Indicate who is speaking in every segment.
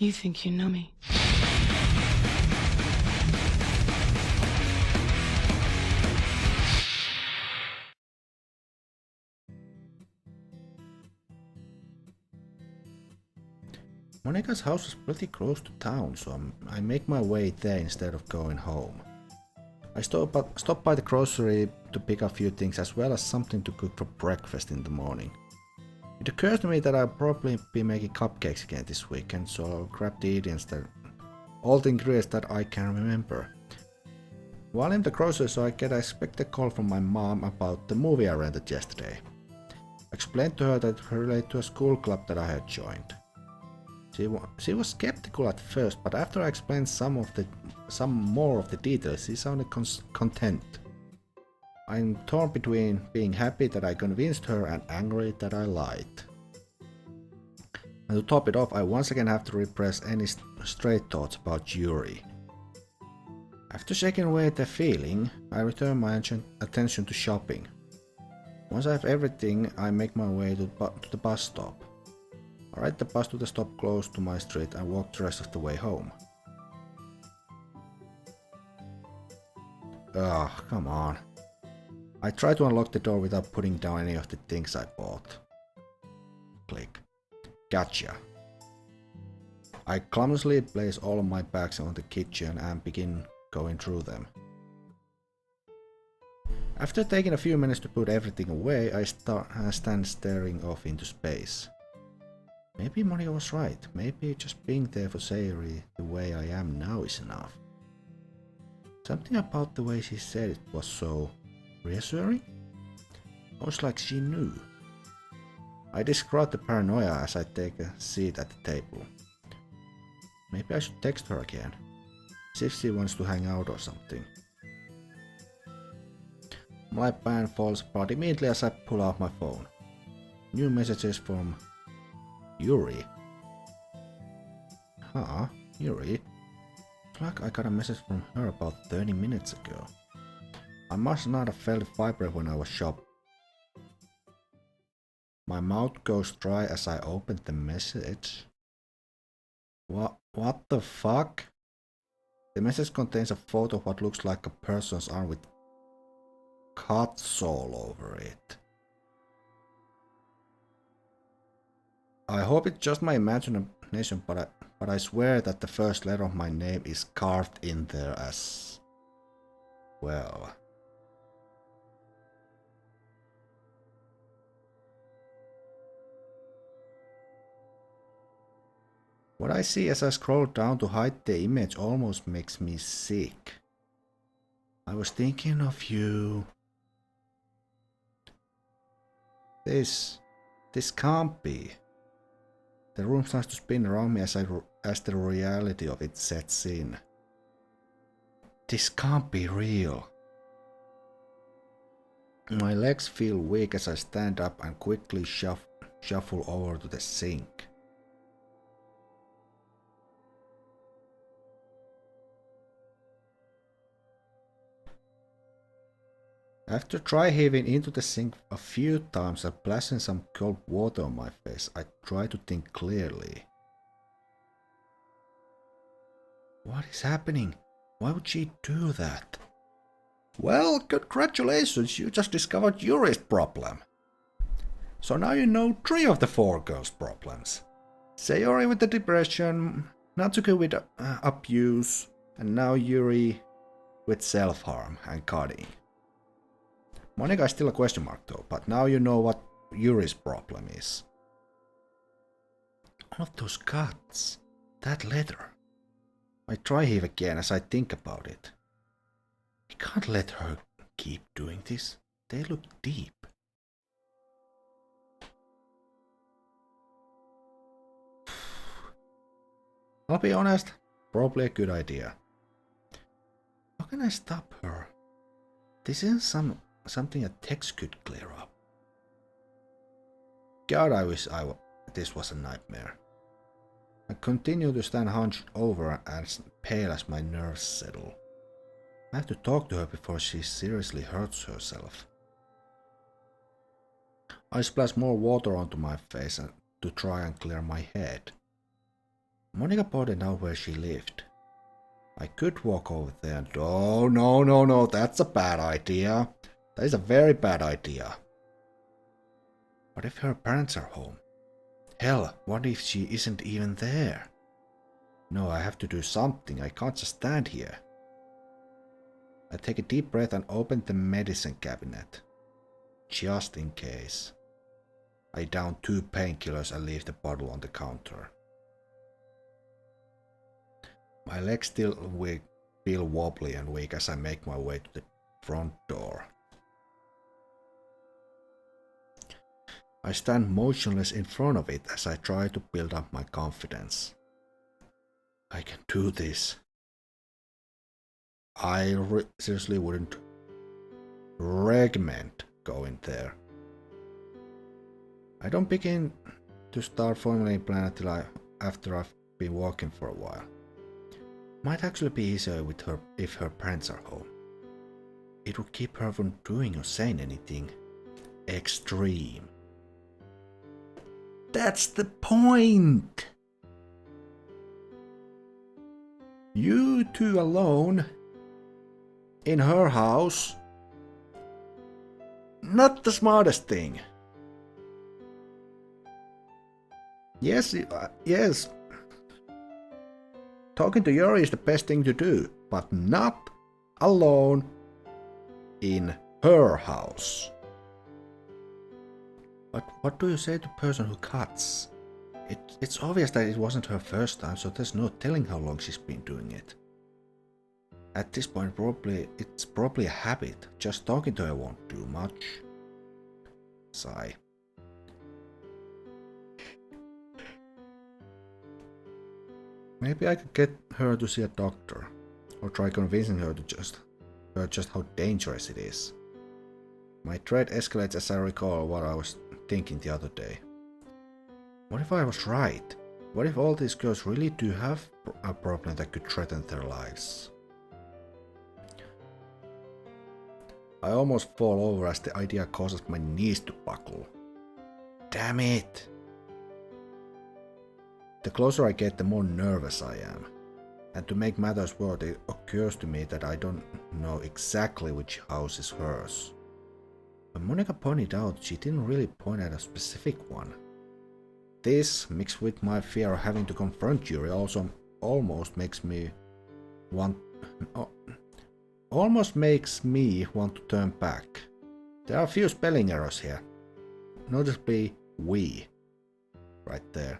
Speaker 1: You think you know me.
Speaker 2: Monica's house is pretty close to town, so I make my way there instead of going home. I stop by the grocery to pick up a few things as well as something to cook for breakfast in the morning. It occurs to me that I'll probably be making cupcakes again this weekend, so I'll grab the all the ingredients that I can remember. While in the grocery store, I get an expected call from my mom about the movie I rented yesterday. I explained to her that it related to a school club that I had joined. She was skeptical at first, but after I explained some more of the details, she sounded content. I'm torn between being happy that I convinced her and angry that I lied. And to top it off, I once again have to repress any stray thoughts about Yuri. After shaking away the feeling, I return my attention to shopping. Once I have everything, I make my way to the bus stop. I ride the bus to the stop close to my street and walk the rest of the way home. Ugh, come on. I try to unlock the door without putting down any of the things I bought. Click. Gotcha. I clumsily place all of my bags on the kitchen and begin going through them. After taking a few minutes to put everything away, I stand staring off into space. Maybe Monica was right. Maybe just being there for Sayori the way I am now is enough. Something about the way she said it was so reassuring. Almost like she knew. I describe the paranoia as I take a seat at the table. Maybe I should text her again. See if she wants to hang out or something. My plan falls apart immediately as I pull out my phone. New messages from Yuri. Huh, Yuri? It's like I got a message from her about 30 minutes ago. I must not have felt it vibrate when I was shopping. My mouth goes dry as I open the message. What the fuck? The message contains a photo of what looks like a person's arm with cuts all over it. I hope it's just my imagination, but I swear that the first letter of my name is carved in there as well. What I see as I scroll down to hide the image almost makes me sick. I was thinking of you. This can't be. The room starts to spin around me as the reality of it sets in. This can't be real. My legs feel weak as I stand up and quickly shuffle over to the sink. After dry heaving into the sink a few times and splashing some cold water on my face, I try to think clearly. What is happening? Why would she do that? Well, congratulations, you just discovered Yuri's problem. So now you know 3 of the 4 girls' problems. Sayori with the depression, Natsuki with abuse, and now Yuri with self-harm and cutting. Monica is still a question mark though, but now you know what Yuri's problem is. All of those cuts, that letter. I try heave again as I think about it. I can't let her keep doing this. They look deep. I'll be honest, probably a good idea. How can I stop her? This isn't something a text could clear up. God, I wish this was a nightmare. I continue to stand hunched over as pale as my nerves settle. I have to talk to her before she seriously hurts herself. I splash more water onto my face to try and clear my head. Monika pointed out where she lived. I could walk over there and... Oh, no, that's a bad idea. That is a very bad idea. What if her parents are home? Hell, what if she isn't even there? No, I have to do something. I can't just stand here. I take a deep breath and open the medicine cabinet. Just in case. I down 2 painkillers and leave the bottle on the counter. My legs still feel wobbly and weak as I make my way to the front door. I stand motionless in front of it as I try to build up my confidence. I can do this. I seriously wouldn't recommend going there. I don't begin to start formally plan until after I've been walking for a while. Might actually be easier with her if her parents are home. It would keep her from doing or saying anything extreme. That's the point! You two alone in her house. Not the smartest thing. Yes, yes. Talking to Yuri is the best thing to do, but not alone in her house. But what do you say to the person who cuts? It's obvious that it wasn't her first time, so there's no telling how long she's been doing it. At this point, it's probably a habit. Just talking to her won't do much. Sigh. Maybe I could get her to see a doctor, or try convincing her to just how dangerous it is. My dread escalates as I recall what I was thinking the other day. What if I was right? What if all these girls really do have a problem that could threaten their lives? I almost fall over as the idea causes my knees to buckle. Damn it! The closer I get, the more nervous I am. And to make matters worse, it occurs to me that I don't know exactly which house is hers. When Monika pointed out, she didn't really point at a specific one. This, mixed with my fear of having to confront Yuri, also almost makes me want to turn back. There are a few spelling errors here. Noticeably we. Right there.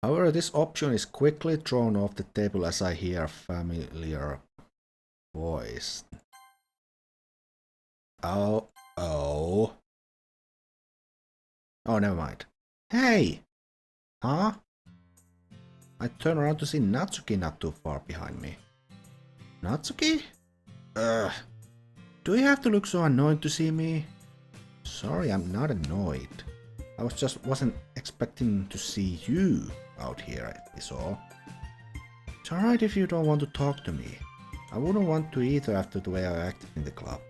Speaker 2: However, this option is quickly thrown off the table as I hear a familiar voice. Oh, never mind. Hey! Huh? I turn around to see Natsuki not too far behind me. Natsuki? Do you have to look so annoyed to see me? Sorry, I'm not annoyed. I wasn't expecting to see you out here, is all. It's alright if you don't want to talk to me. I wouldn't want to either after the way I acted in the club.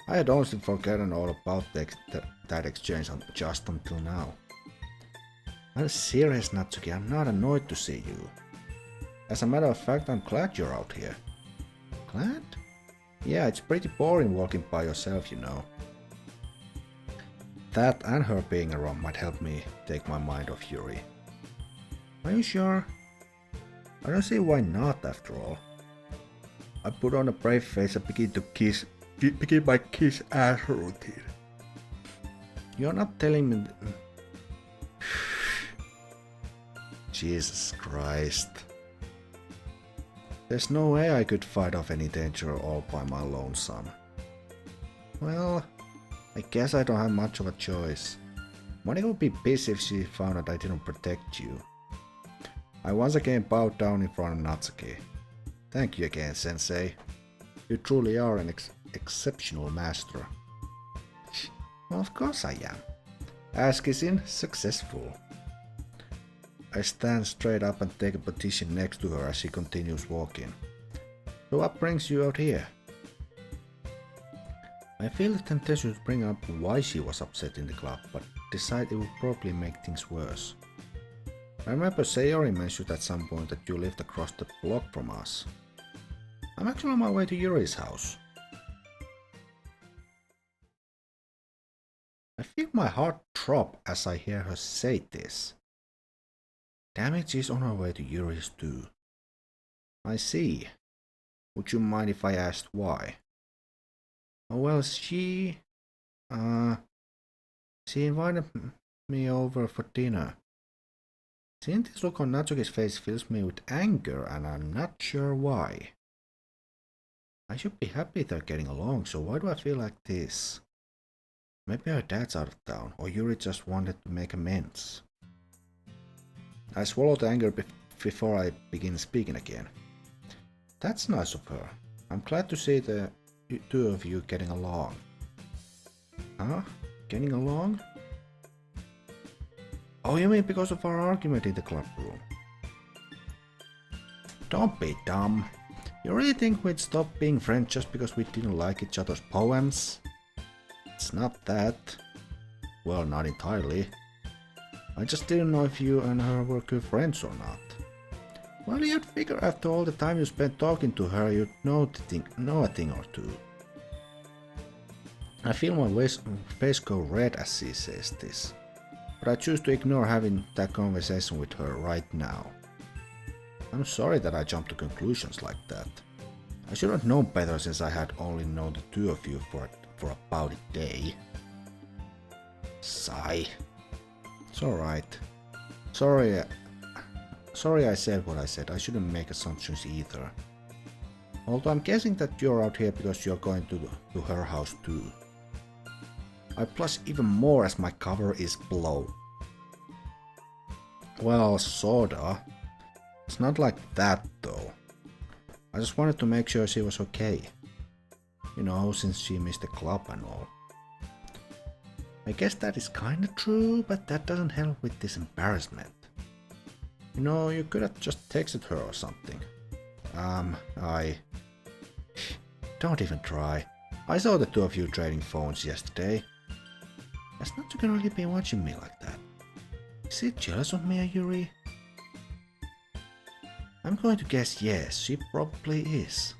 Speaker 2: I had honestly forgotten all about that exchange just until now. I'm serious, Natsuki, I'm not annoyed to see you. As a matter of fact, I'm glad you're out here. Glad? Yeah, it's pretty boring walking by yourself, you know. That and her being around might help me take my mind off Yuri. Are you sure? I don't see why not, after all. I put on a brave face and begin my kiss ass routine. You're not telling me... Jesus Christ. There's no way I could fight off any danger all by my lonesome. Well, I guess I don't have much of a choice. Monika would be pissed if she found out I didn't protect you. I once again bowed down in front of Natsuki. Thank you again, Sensei. You truly are an exceptional master. Well, of course I am. Ask is in successful. I stand straight up and take a position next to her as she continues walking. So what brings you out here? I feel the temptation to bring up why she was upset in the club, but decide it would probably make things worse. I remember Sayori mentioned at some point that you lived across the block from us. I'm actually on my way to Yuri's house. I feel my heart drop as I hear her say this. Damn it, she's on her way to Yuri's too. I see. Would you mind if I asked why? Oh well, she invited me over for dinner. Seeing this look on Natsuki's face fills me with anger and I'm not sure why. I should be happy they're getting along, so why do I feel like this? Maybe her dad's out of town, or Yuri just wanted to make amends. I swallow the anger before I begin speaking again. That's nice of her. I'm glad to see the two of you getting along. Huh? Getting along? Oh, you mean because of our argument in the club room? Don't be dumb. You really think we'd stop being friends just because we didn't like each other's poems? It's not that. Well, not entirely. I just didn't know if you and her were good friends or not. Well, you'd figure after all the time you spent talking to her, you'd know a thing or two. I feel my face go red as she says this, but I choose to ignore having that conversation with her right now. I'm sorry that I jumped to conclusions like that. I should have known better since I had only known the two of you for about a day. Sigh. It's alright. Sorry I said what I said. I shouldn't make assumptions either. Although I'm guessing that you're out here because you're going to her house too. I blush even more as my cover is below. Well, sorta. It's not like that though. I just wanted to make sure she was okay. You know, since she missed the club and all. I guess that is kinda true, but that doesn't help with this embarrassment. You know, you could have just texted her or something. Don't even try. I saw the two of you trading phones yesterday. Has Natsuki really been watching me like that? Is she jealous of me, Yuri? I'm going to guess yes, she probably is.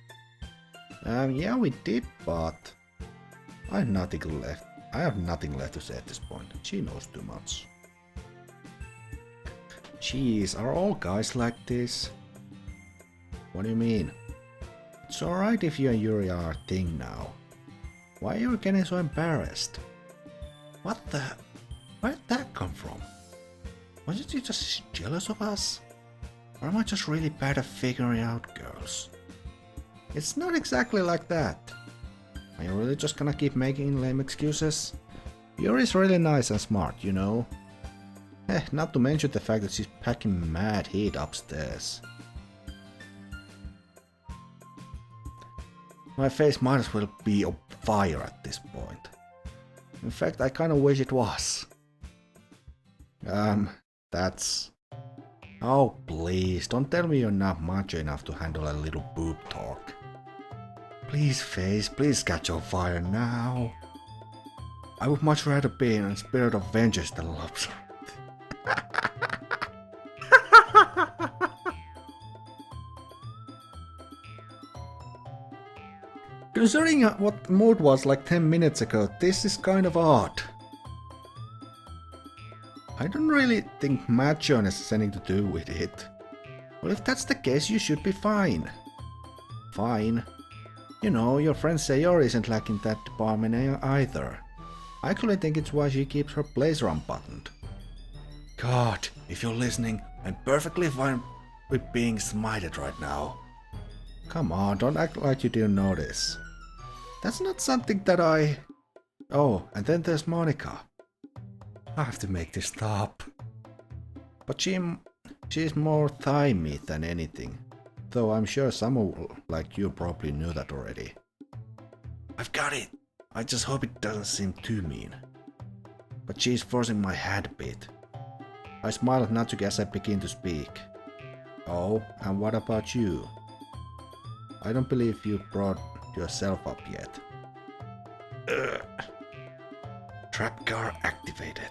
Speaker 2: Yeah, we did, but I have nothing left to say at this point. She knows too much. Jeez, are all guys like this? What do you mean? It's alright if you and Yuri are a thing now. Why are you getting so embarrassed? What the? Where did that come from? Wasn't you just jealous of us? Or am I just really bad at figuring out girls? It's not exactly like that. Are you really just gonna keep making lame excuses? Yuri's really nice and smart, you know. Not to mention the fact that she's packing mad heat upstairs. My face might as well be on fire at this point. In fact, I kinda wish it was. That's... Oh please, don't tell me you're not macho enough to handle a little boob talk. Please face, please catch on fire now. I would much rather be in a spirit of vengeance than Lopsa. Considering what the mood was like 10 minutes ago, this is kind of odd. I don't really think macho-ness has anything to do with it. Well, if that's the case, you should be fine. Fine. You know, your friend Sayori isn't lacking that department either. I actually think it's why she keeps her blazer unbuttoned. God, if you're listening, I'm perfectly fine with being smited right now. Come on, don't act like you didn't notice. That's not something that I... Oh, and then there's Monica. I have to make this stop. But she's more thigh meat than anything. Though I'm sure someone like you probably knew that already. I've got it! I just hope it doesn't seem too mean. But she's forcing my hand a bit. I smile at Natsuki as I begin to speak. Oh, and what about you? I don't believe you brought yourself up yet. Trap car activated.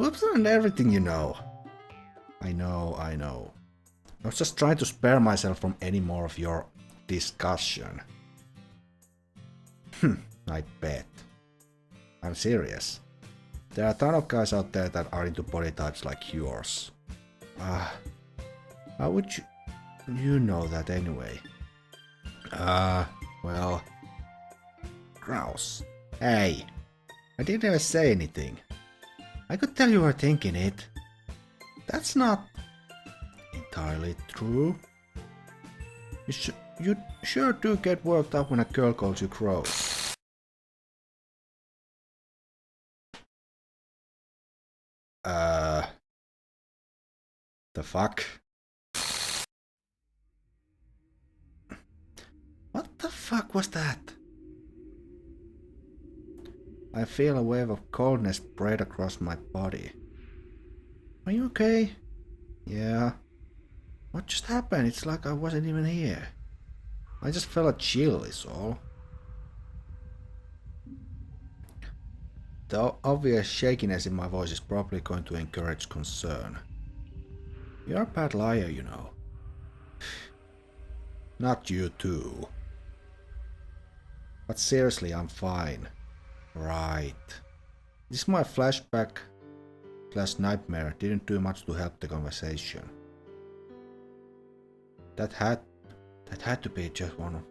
Speaker 2: boobs and everything, you know. I know. I was just trying to spare myself from any more of your discussion. I bet. I'm serious. There are a ton of guys out there that are into body types like yours. How would you know that anyway? Well... Grouse. Hey! I didn't even say anything. I could tell you were thinking it. That's not... entirely true. You sure do get worked up when a girl calls you gross. The fuck? What the fuck was that? I feel a wave of coldness spread across my body. Are you okay? Yeah. What just happened? It's like I wasn't even here. I just felt a chill is all. The obvious shakiness in my voice is probably going to encourage concern. You're a bad liar, you know. Not you too. But seriously, I'm fine. Right. This my flashback / nightmare didn't do much to help the conversation. That had to be just one of...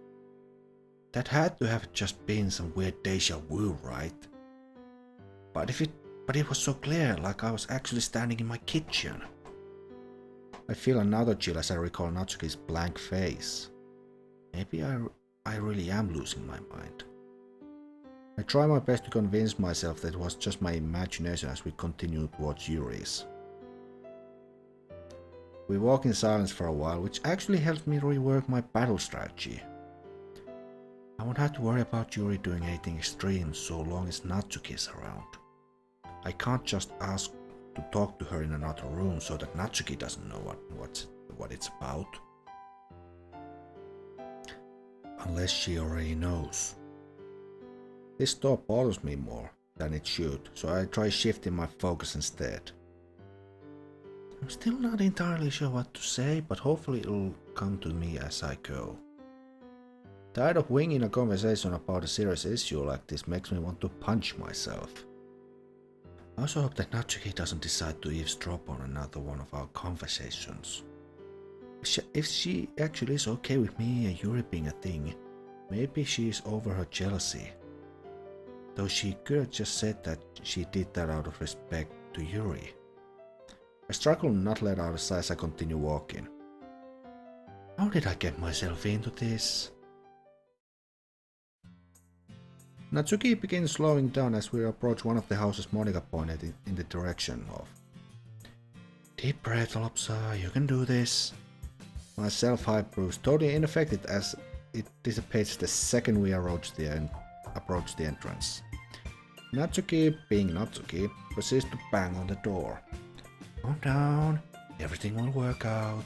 Speaker 2: That had to have just been some weird deja vu, right? But it was so clear, like I was actually standing in my kitchen. I feel another chill as I recall Natsuki's blank face. Maybe I really am losing my mind. I try my best to convince myself that it was just my imagination as we continue towards Yuri's. We walk in silence for a while, which actually helps me rework my battle strategy. I won't have to worry about Yuri doing anything extreme so long as Natsuki is around. I can't just ask to talk to her in another room so that Natsuki doesn't know what it's about. Unless she already knows. This thought bothers me more than it should, so I try shifting my focus instead. I'm still not entirely sure what to say, but hopefully it'll come to me as I go. Tired of winging a conversation about a serious issue like this makes me want to punch myself. I also hope that Natsuki doesn't decide to eavesdrop on another one of our conversations. If she actually is okay with me and Yuri being a thing, maybe she's over her jealousy. Though she could have just said that she did that out of respect to Yuri. I struggle not let out a sigh as I continue walking. How did I get myself into this? Natsuki begins slowing down as we approach one of the houses Monika pointed in the direction of. Deep breath, Lopsa, you can do this. My self-hype proves totally ineffective as it dissipates the second we approach the entrance. Natsuki, being Natsuki, proceeds to bang on the door. Calm down, everything will work out.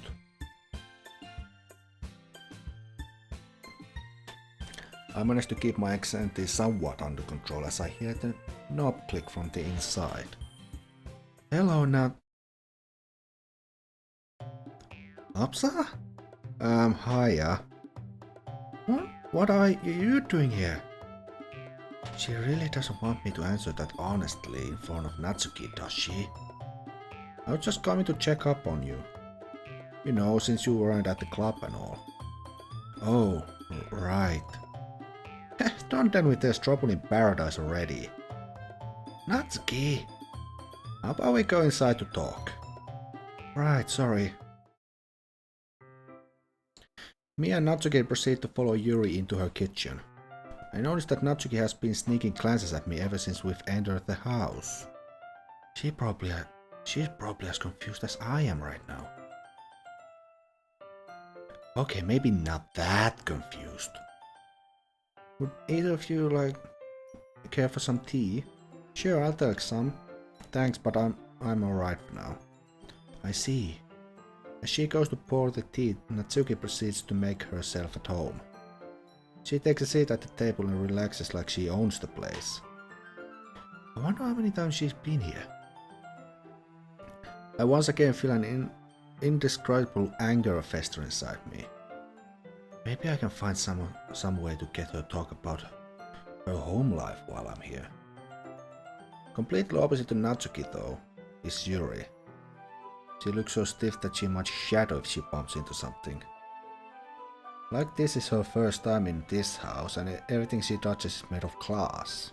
Speaker 2: I manage to keep my anxiety somewhat under control as I hear the knob click from the inside. Hello, Lopsa? Hiya. What are you doing here? She really doesn't want me to answer that honestly in front of Natsuki, does she? I was just coming to check up on you. You know, since you weren't at the club and all. Oh, right. Don't tell me there's trouble in paradise already. Natsuki! How about we go inside to talk? Right, sorry. Me and Natsuki proceed to follow Yuri into her kitchen. I noticed that Natsuki has been sneaking glances at me ever since we've entered the house. She's probably as confused as I am right now. Okay, maybe not that confused. Would either of you care for some tea? Sure, I'll take some. Thanks, but I'm alright for now. I see. As she goes to pour the tea, Natsuki proceeds to make herself at home. She takes a seat at the table and relaxes like she owns the place. I wonder how many times she's been here. I once again feel an indescribable anger fester inside me. Maybe I can find some way to get her to talk about her home life while I'm here. Completely opposite to Natsuki though, is Yuri. She looks so stiff that she might shatter if she bumps into something. Like this is her first time in this house and everything she touches is made of glass.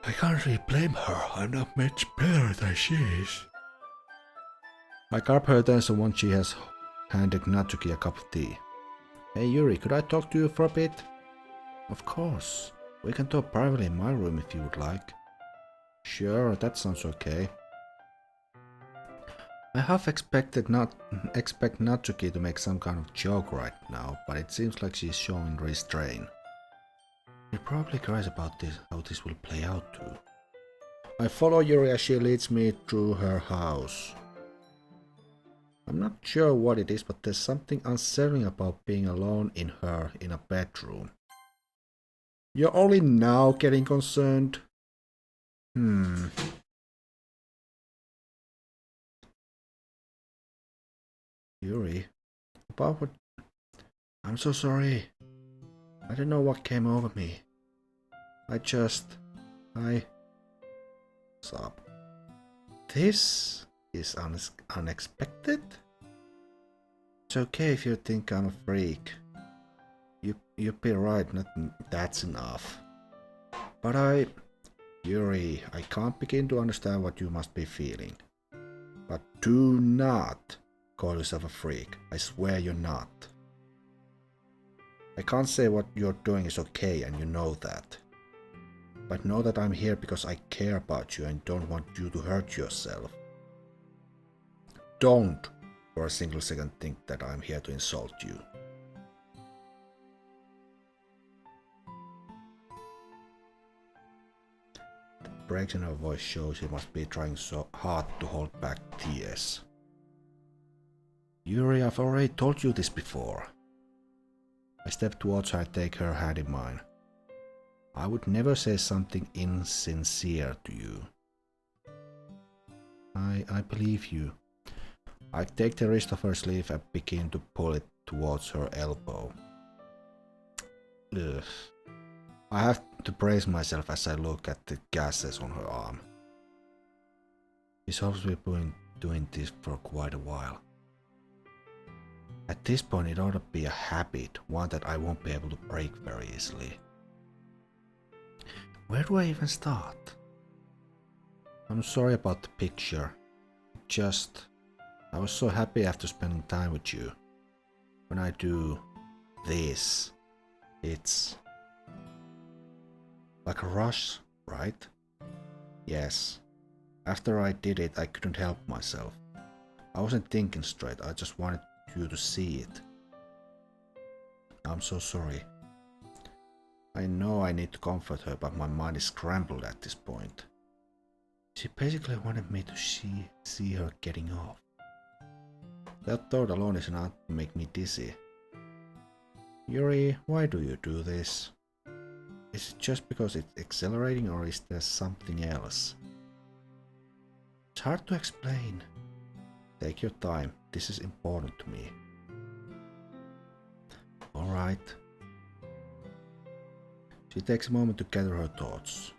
Speaker 2: I can't really blame her, I'm not much better than she is. I grab her attention once she has handed Natsuki a cup of tea. Hey Yuri, could I talk to you for a bit? Of course. We can talk privately in my room if you would like. Sure, that sounds okay. I half expect Natsuki to make some kind of joke right now, but it seems like she's showing restraint. She probably cries about this, how this will play out too. I follow Yuri as she leads me through her house. I'm not sure what it is, but there's something unsettling about being alone in a bedroom. You're only now getting concerned? Yuri, about what? I'm so sorry. I don't know what came over me. I sob. This is unexpected? It's okay if you think I'm a freak. You'd be right, that's enough. But Yuri, I can't begin to understand what you must be feeling. But do not call yourself a freak. I swear you're not. I can't say what you're doing is okay and you know that. But know that I'm here because I care about you and don't want you to hurt yourself. Don't for a single second think that I'm here to insult you. The breaks in her voice show she must be trying so hard to hold back tears. Yuri, I've already told you this before. I step towards her and take her hand in mine. I would never say something insincere to you. I believe you. I take the wrist of her sleeve and begin to pull it towards her elbow. Ugh. I have to brace myself as I look at the gases on her arm. She's obviously been doing this for quite a while. At this point it ought to be a habit, one that I won't be able to break very easily. Where do I even start? I'm sorry about the picture. I was so happy after spending time with you. When I do this, it's like a rush, right? Yes. After I did it, I couldn't help myself. I wasn't thinking straight, I just wanted you to see it. I'm so sorry. I know I need to comfort her, but my mind is scrambled at this point. She basically wanted me to see her getting off. That thought alone is enough to make me dizzy. Yuri, why do you do this? Is it just because it's exhilarating or is there something else? It's hard to explain. Take your time, this is important to me. Alright. She takes a moment to gather her thoughts.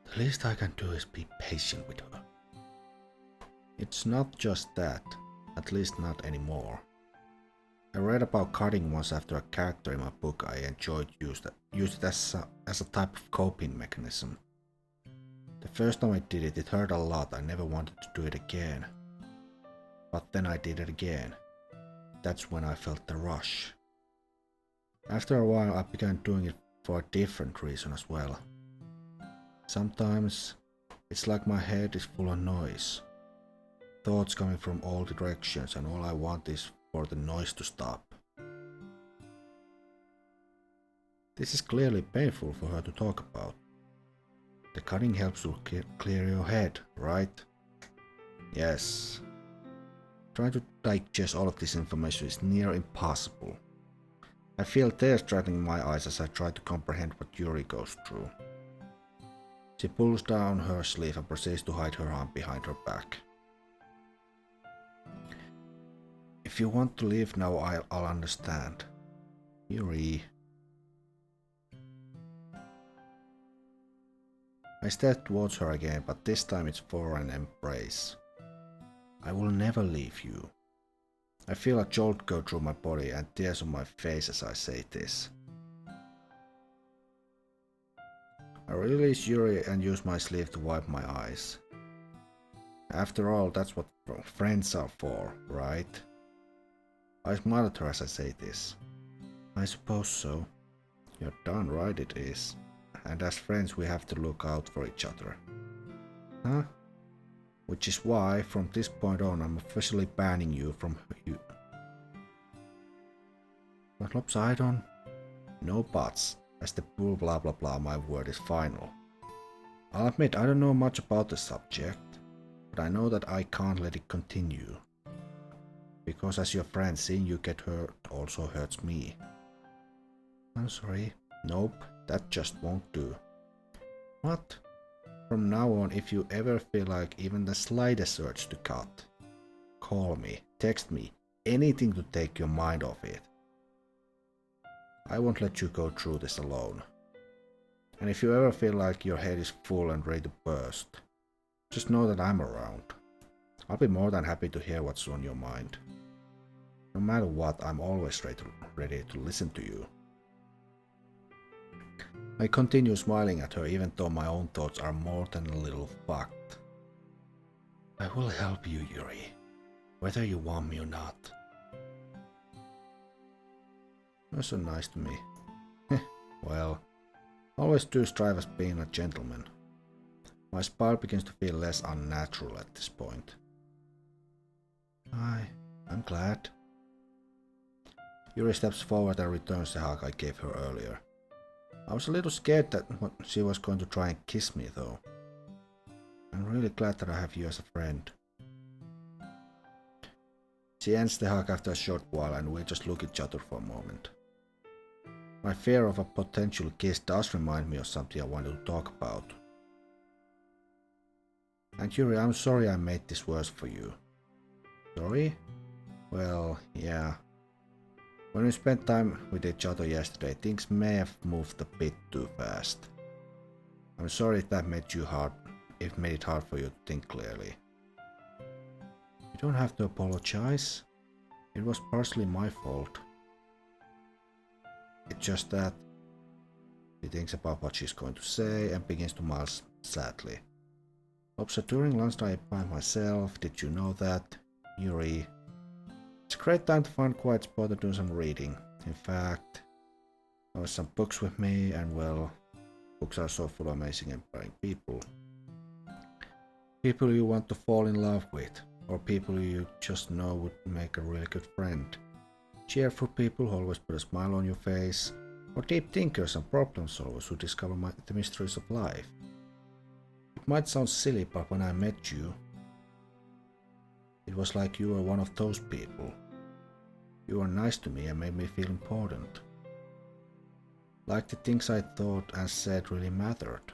Speaker 2: The least I can do is be patient with her. It's not just that, at least not anymore. I read about cutting once after a character in my book I enjoyed used it as a type of coping mechanism. The first time I did it, it hurt a lot, I never wanted to do it again. But then I did it again. That's when I felt the rush. After a while I began doing it for a different reason as well. Sometimes it's like my head is full of noise. Thoughts coming from all directions and all I want is for the noise to stop. This is clearly painful for her to talk about. The cutting helps to clear your head, right? Yes. Trying to digest all of this information is near impossible. I feel tears draining my eyes as I try to comprehend what Yuri goes through. She pulls down her sleeve and proceeds to hide her arm behind her back. If you want to leave now, I'll understand. Yuri. I stare towards her again, but this time it's for an embrace. I will never leave you. I feel a jolt go through my body and tears on my face as I say this. I release Yuri and use my sleeve to wipe my eyes. After all, that's what friends are for, right? I smile at her as I say this. I suppose so. You're darn right it is. And as friends we have to look out for each other. Huh? Which is why, from this point on, I'm officially banning you from you. But Lopsa, I don't... No buts. As the bull blah blah blah, my word is final. I'll admit I don't know much about the subject, but I know that I can't let it continue. Because as your friend, seeing you get hurt also hurts me. I'm sorry. Nope, that just won't do. What? From now on, if you ever feel like even the slightest urge to cut, call me, text me, anything to take your mind off it. I won't let you go through this alone. And if you ever feel like your head is full and ready to burst, just know that I'm around. I'll be more than happy to hear what's on your mind. No matter what, I'm always ready to listen to you. I continue smiling at her even though my own thoughts are more than a little fucked. I will help you, Yuri, whether you want me or not. You're so nice to me. Well, always do strive as being a gentleman. My smile begins to feel less unnatural at this point. I'm glad. Yuri steps forward and returns the hug I gave her earlier. I was a little scared that she was going to try and kiss me though. I'm really glad that I have you as a friend. She ends the hug after a short while and we just look at each other for a moment. My fear of a potential kiss does remind me of something I wanted to talk about. And Yuri, I'm sorry I made this worse for you. Sorry? Well, yeah. When we spent time with each other yesterday, things may have moved a bit too fast. I'm sorry if that made it hard for you to think clearly. You don't have to apologize. It was partially my fault. It's just that she thinks about what she's going to say and begins to smile sadly. Lopsa, during lunch I by myself. Did you know that? Yuri. It's a great time to find a quiet spot to do some reading. In fact, I have some books with me, and well, books are so full of amazing and inspiring people. People you want to fall in love with, or people you just know would make a really good friend. Cheerful people who always put a smile on your face, or deep thinkers and problem solvers who discover the mysteries of life. It might sound silly, but when I met you, it was like you were one of those people. You were nice to me and made me feel important. Like the things I thought and said really mattered.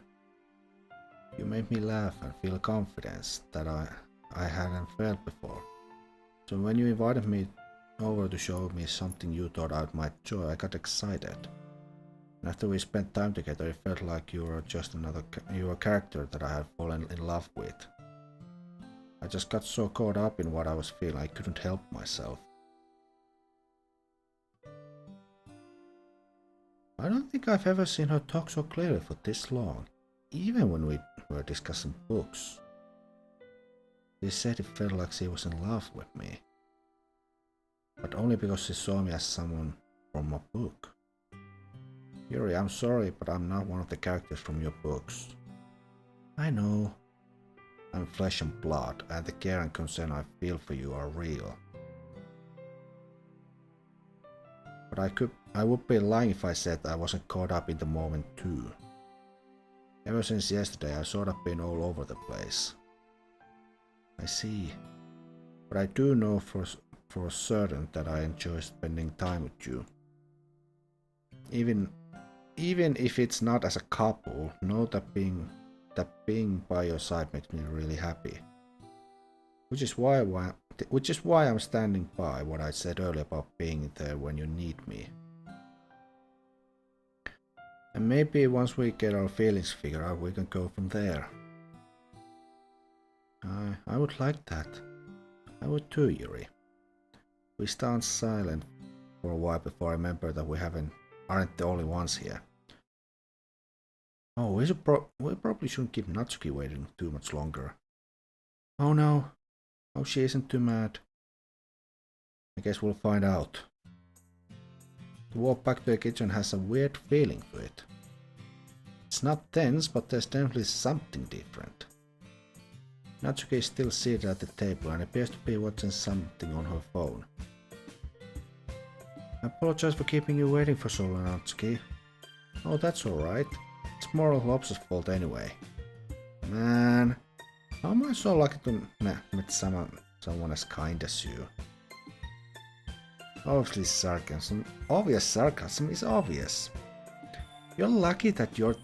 Speaker 2: You made me laugh and feel confidence that I hadn't felt before. So when you invited me over to show me something you thought I might enjoy, I got excited. And after we spent time together, it felt like you were just you were a character that I had fallen in love with. I just got so caught up in what I was feeling I couldn't help myself. I don't think I've ever seen her talk so clearly for this long, even when we were discussing books. She said it felt like she was in love with me, but only because she saw me as someone from a book. Yuri, I'm sorry, but I'm not one of the characters from your books. I know. I'm flesh and blood, and the care and concern I feel for you are real. But I would be lying if I said I wasn't caught up in the moment too. Ever since yesterday, I've sort of been all over the place. I see. But I do know for certain that I enjoy spending time with you. Even if it's not as a couple, know that that being by your side makes me really happy. Which is why I'm standing by what I said earlier about being there when you need me. And maybe once we get our feelings figured out, we can go from there. I would like that. I would too, Yuri. We stand silent for a while before I remember that we aren't the only ones here. Oh, we probably shouldn't keep Natsuki waiting too much longer. Oh no. Oh, she isn't too mad. I guess we'll find out. The walk back to the kitchen has a weird feeling to it. It's not tense, but there's definitely something different. Natsuki is still seated at the table and appears to be watching something on her phone. I apologize for keeping you waiting for so long, Natsuki. Oh, that's alright. It's more of Lopsa's fault anyway. Man, how am I so lucky to meet someone as kind as you? Obviously sarcasm. Obvious sarcasm is obvious. You're lucky that you're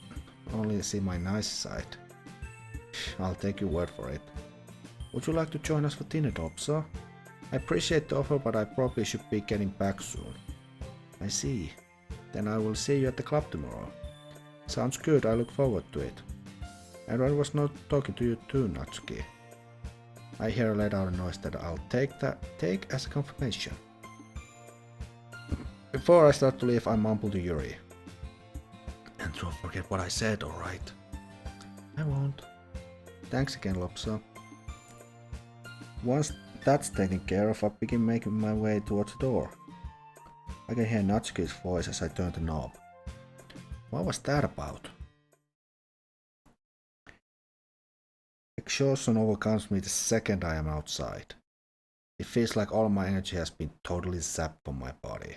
Speaker 2: only see my nice side. I'll take your word for it. Would you like to join us for dinner, Lopsa? I appreciate the offer, but I probably should be getting back soon. I see. Then I will see you at the club tomorrow. Sounds good, I look forward to it. And I was not talking to you too, Natsuki. I hear her let out a noise that I'll take as a confirmation. Before I start to leave, I mumble to Yuri. And don't forget what I said, alright? I won't. Thanks again, Lopsa. Once that's taken care of, I begin making my way towards the door. I can hear Natsuki's voice as I turn the knob. What was that about? Exhaustion overcomes me the second I am outside. It feels like all my energy has been totally zapped from my body.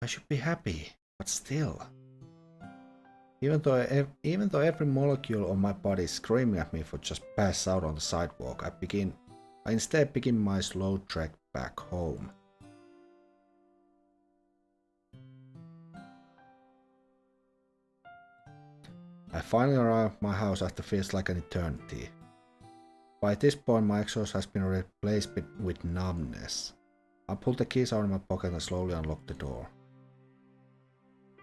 Speaker 2: I should be happy, but still. Even though every molecule of my body is screaming at me for just pass out on the sidewalk, I instead begin my slow trek back home. I finally arrive at my house after feels like an eternity. By this point my exhaustion has been replaced with numbness. I pull the keys out of my pocket and slowly unlock the door.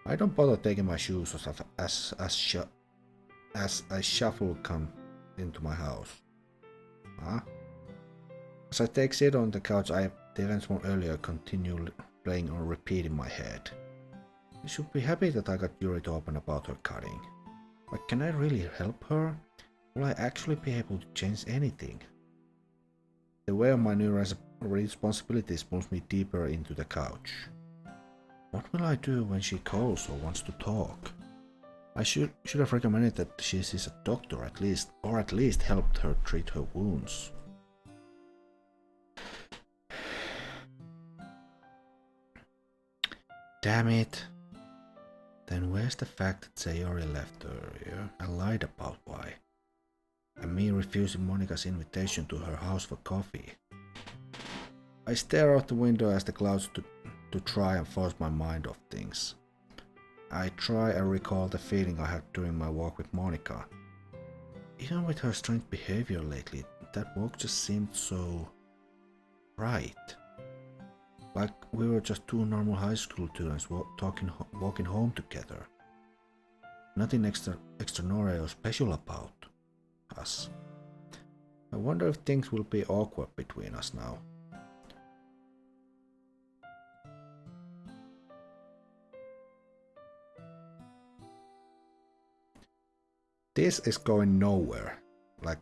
Speaker 2: I don't bother taking my shoes off as I shuffle come into my house. Huh? As I take seat on the couch, the events from earlier continue playing on repeat in my head. I should be happy that I got Yuri to open about her cutting. But can I really help her? Will I actually be able to change anything? The weight of my new responsibilities pulls me deeper into the couch. What will I do when she calls or wants to talk? I should have recommended that she sees a doctor or at least helped her treat her wounds. Damn it. Then where's the fact that Sayori left earlier and lied about why? And me refusing Monica's invitation to her house for coffee. I stare out the window as the clouds to try and force my mind off things. I try and recall the feeling I had during my walk with Monica. Even with her strange behavior lately, that walk just seemed so right. Like we were just two normal high school students walking home together. Nothing extraordinary or special about us. I wonder if things will be awkward between us now. This is going nowhere. Like,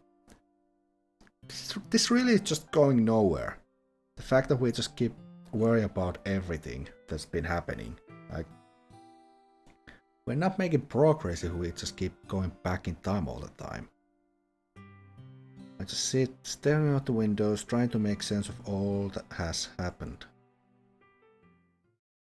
Speaker 2: this really is just going nowhere. The fact that we just keep worrying about everything that's been happening. Like, we're not making progress if we just keep going back in time all the time. I just sit staring out the windows, trying to make sense of all that has happened.